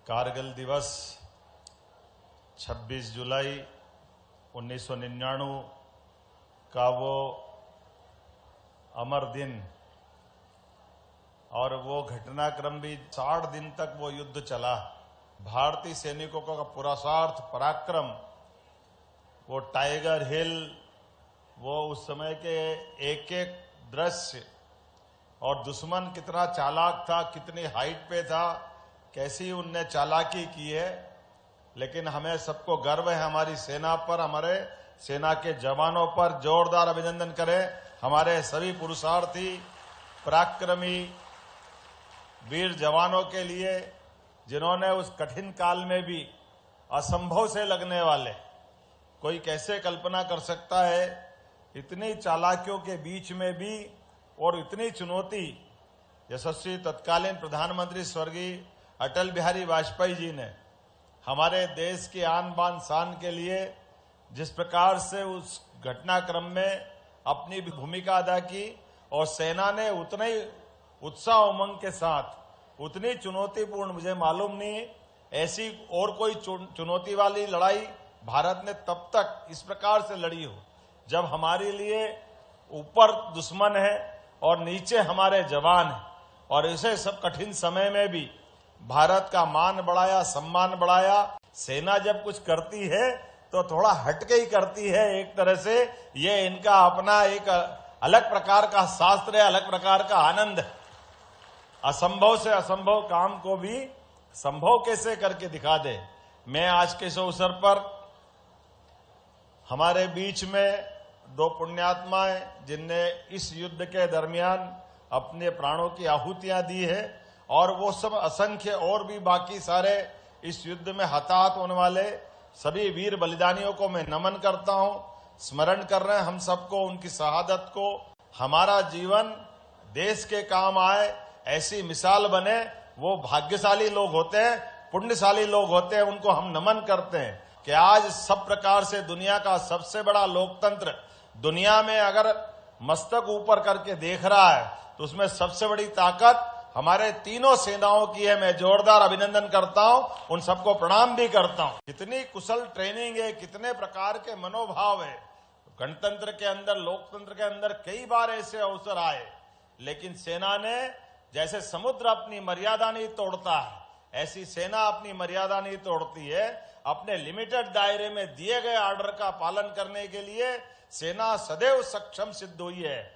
कारगिल दिवस 26 जुलाई 1999 का वो अमर दिन और वो घटनाक्रम भी 60 दिन तक वो युद्ध चला। भारतीय सैनिकों का पुरुषार्थ पराक्रम, वो टाइगर हिल, वो उस समय के एक एक दृश्य और दुश्मन कितना चालाक था, कितनी हाइट पे था, कैसी उनने चालाकी की है। लेकिन हमें सबको गर्व है हमारी सेना पर, हमारे सेना के जवानों पर। जोरदार अभिनंदन करें हमारे सभी पुरुषार्थी पराक्रमी वीर जवानों के लिए, जिन्होंने उस कठिन काल में भी असंभव से लगने वाले, कोई कैसे कल्पना कर सकता है, इतनी चालाकियों के बीच में भी और इतनी चुनौती यशस्वी तत्कालीन प्रधानमंत्री स्वर्गीय अटल बिहारी वाजपेयी जी ने हमारे देश की आन बान शान के लिए जिस प्रकार से उस घटनाक्रम में अपनी भूमिका अदा की, और सेना ने उतने ही उत्साह उमंग के साथ, उतनी चुनौतीपूर्ण, मुझे मालूम नहीं ऐसी और कोई चुनौती वाली लड़ाई भारत ने तब तक इस प्रकार से लड़ी हो, जब हमारे लिए ऊपर दुश्मन है और नीचे हमारे जवान हैं। और इसे सब कठिन समय में भी भारत का मान बढ़ाया, सम्मान बढ़ाया। सेना जब कुछ करती है तो थोड़ा हटके ही करती है एक तरह से। ये इनका अपना एक अलग प्रकार का शास्त्र है, अलग प्रकार का आनंद है। असंभव से असंभव काम को भी संभव कैसे करके दिखा दे। मैं आज के इस अवसर पर हमारे बीच में दो पुण्यात्माएं जिनने इस युद्ध के दरमियान अपने प्राणों की आहुतियां दी है, और वो सब असंख्य और भी बाकी सारे इस युद्ध में हताहत होने वाले सभी वीर बलिदानियों को मैं नमन करता हूं, स्मरण कर रहे हैं हम सबको, उनकी शहादत को। हमारा जीवन देश के काम आए, ऐसी मिसाल बने, वो भाग्यशाली लोग होते हैं, पुण्यशाली लोग होते हैं, उनको हम नमन करते हैं कि आज सब प्रकार से दुनिया का सबसे बड़ा लोकतंत्र दुनिया में अगर मस्तक ऊपर करके देख रहा है तो उसमें सबसे बड़ी ताकत हमारे तीनों सेनाओं की है। मैं जोरदार अभिनंदन करता हूं, उन सबको प्रणाम भी करता हूं। कितनी कुशल ट्रेनिंग है, कितने प्रकार के मनोभाव है। गणतंत्र के अंदर, लोकतंत्र के अंदर कई बार ऐसे अवसर आए, लेकिन सेना ने, जैसे समुद्र अपनी मर्यादा नहीं तोड़ता है, ऐसी सेना अपनी मर्यादा नहीं तोड़ती है। अपने लिमिटेड दायरे में दिए गए ऑर्डर का पालन करने के लिए सेना सदैव सक्षम सिद्ध हुई है।